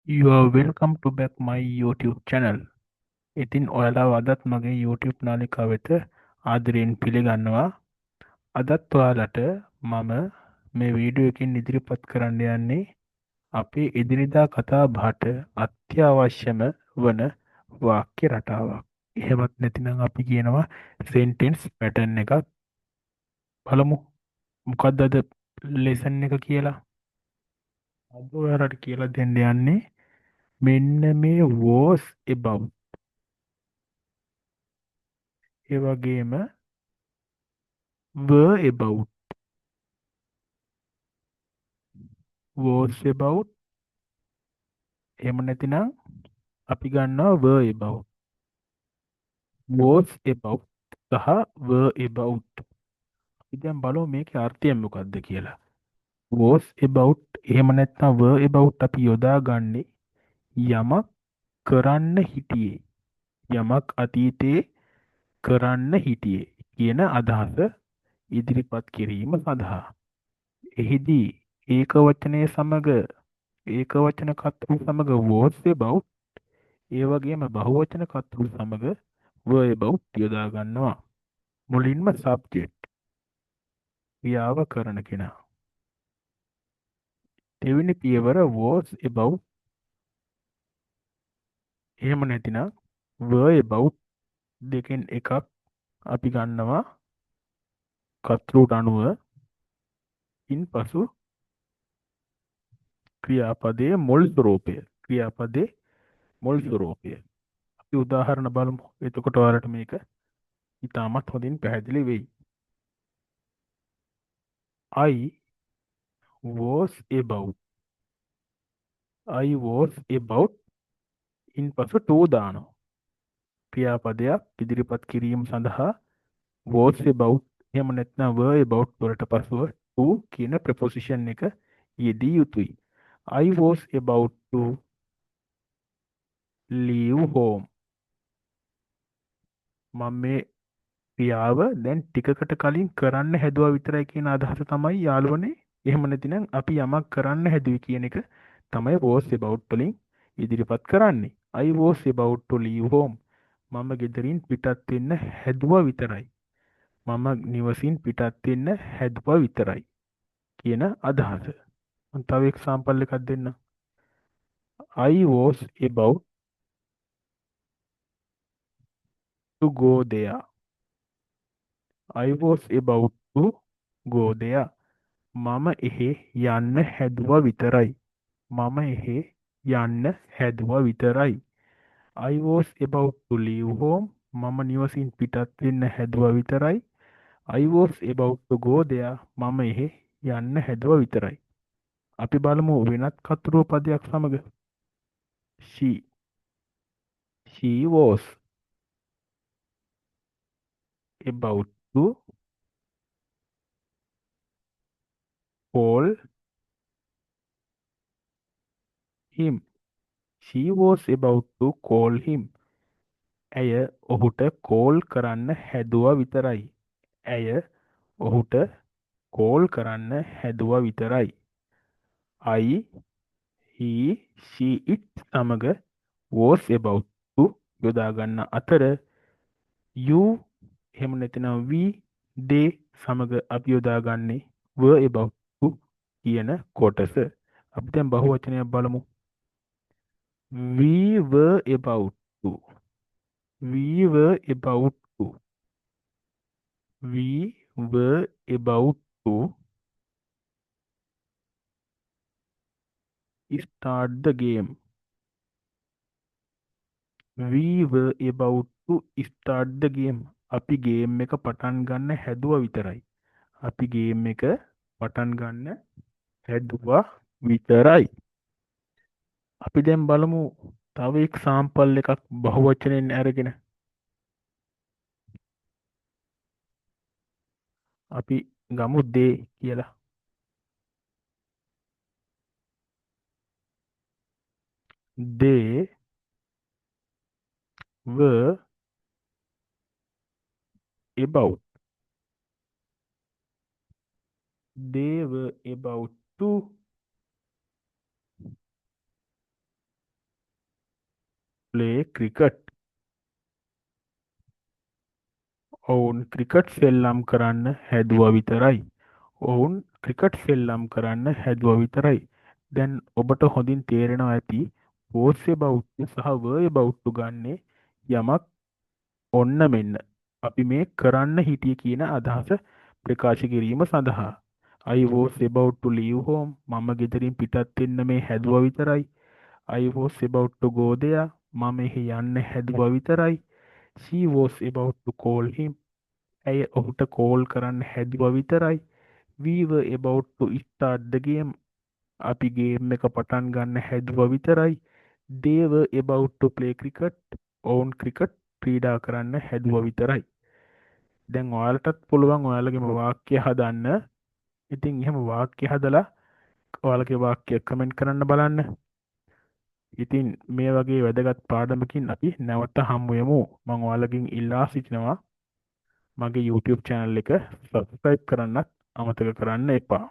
You are welcome to back my YouTube channel. ඉතින් ඔයාලා අදත් මගේ YouTube නාලිකාව වෙත ආදරයෙන් පිළිගන්නවා. අදත් ඔයාලට මම මේ වීඩියෝ එකකින් ඉදිරිපත් කරන්න යන්නේ අපේ එදිනෙදා කතා බහට අත්‍යවශ්‍යම වන වාක්‍ය රටාවක්. එහෙමත් නැතිනම් අපි කියනවා sentence pattern එකක්. බලමු මොකක්ද අද lesson එක කියලා. අද ඔයාලට කියලා දෙන්න යන්නේ මෙන්න මේ was about ඒ වගේම were about was about එහෙම නැතිනම් අපි ගන්නවා were about was about සහ were about අපි දැන් බලමු මේකේ අර්ථය මොකක්ද කියලා was about එහෙම නැත්නම් were about අපි යොදාගන්නේ යමක් කරන්න හිටියේ යමක් අතීතයේ කරන්න හිටියේ කියන අදහස ඉදිරිපත් කිරීම සඳහා එහිදී ඒක වචනය සමග ඒක වචන කර්තෘ සමග was about ඒ වගේම බහුවචන කර්තෘ සමග were about යොදා ගන්නවා. මුලින්ම subject ක්‍රියාව කරන කෙනා. දෙවෙනි පියවර was about එහෙම නැතිනම් were about දෙකෙන් එකක් අපි ගන්නවා කර්තෘට අනුව ඉන්පසු ක්‍රියාපදයේ මුල් ස්වරූපය ක්‍රියාපදයේ මුල් ස්වරූපය අපි උදාහරණ බලමු. එතකොට ඔයාලට මේක ඉතාමත් හොඳින් පැහැදිලි වෙයි. I was about I was about ඉන්පසු to දානවා. ක්‍රියාපදයක් ඉදිරිපත් කිරීම සඳහා was about එහෙම නැත්නම් were about වලට පසුව to කියන preposition එක යෙදිය යුතුයි. I was about to leave home. මම මේ ක්‍රියාව දැන් ටිකකට කලින් කරන්න හැදුවා විතරයි කියන අදහස තමයි යාළුවනේ. එහෙම නැතිනම් අපි යමක් කරන්න හැදුවේ කියන එක තමයි was about වලින් ඉදිරිපත් කරන්නේ. I was about to leave home. මම ගෙදරින් පිටත් වෙන්න හැදුවා විතරයි. මම නිවසින් පිටත් වෙන්න හැදුවා විතරයි කියන අදහස. මම තව එක්සැම්පල් එකක් දෙන්නම්. I was about to go there. I was about to go there. මම එහෙ යන්න හැදුවා විතරයි. මම එහෙ යන්න හැදුවා විතරයි. I was about to leave home. මම නිවසින් පිටත් වෙන්න හැදුවා විතරයි. I was about to go there. මම එහෙ යන්න හැදුවා විතරයි. අපි බලමු වෙනත් කතුරුව පදයක් සමග. She. She was about to call him. She was about to call him. ඇය ඔහුට කෝල් කරන්න හැදුවා විතරයි. ඇය ඔහුට කෝල් කරන්න හැදුවා විතරයි. I, he, she, it සමග was about to යොදා ගන්න අතර you එහෙම නැතිනම් we, they සමග අපි යොදාගන්නේ were about to කියන කොටස. අපි දැන් බහුවචනයක් බලමු. We were about to. We were about to. We were about to start the game. We were about to start the game. අපි ගේම් එක පටන් ගන්න හැදුවා විතරයි. අපි ගේම් එක පටන් ගන්න හැදුවා විතරයි. අපි දැන් බලමු තව එක්සැම්පල් එකක් බහුවචනෙන් අරගෙන. අපි ගමු they කියලා. They were about. They were about to play cricket. ඔවුන් ක්‍රිකට් සෙල්ලම් කරන්න හැදුව විතරයි. ඔවුන් ක්‍රිකට් සෙල්ලම් කරන්න හැදුව විතරයි. දැන් ඔබට හොඳින් තේරෙනවා ඇති පෝස්සේ බෞද්ධ සහ වර්ය බෞද්ධ ගන්නේ යමක් ඔන්න මෙන්න. අපි මේ කරන්න හිටිය කියන අදහස ප්‍රකාශ කිරීම සඳහා. I was about to leave home. මම ගෙදරින් පිටත් වෙන්න මේ හැදුව විතරයි. I was about to go there. මම එහි යන්න හැදුව විතරයි. She was about to call him. ඇය ඔහුට කෝල් කරන්න හැදුව විතරයි. We were about to start the game. අපි ගේම් එක පටන් ගන්න හැදුව විතරයි. They were about to play cricket. ඔවුන් ක්‍රිකට් ක්‍රීඩා කරන්න හැදුව විතරයි. දැන් ඔයාලටත් පුළුවන් ඔයාලගේම වාක්‍ය හදන්න. ඉතින් එහෙම වාක්‍ය හදලා ඔයාලගේ වාක්‍ය කමෙන්ට් කරන්න බලන්න. ඉතින් මේ වගේ වැදගත් පාඩමකින් අපි නැවත හමු යමු. මම ඔයාලගෙන් ඉල්ලා සිටිනවා මගේ YouTube channel එක subscribe කරන්නත් අමතක කරන්න එපා.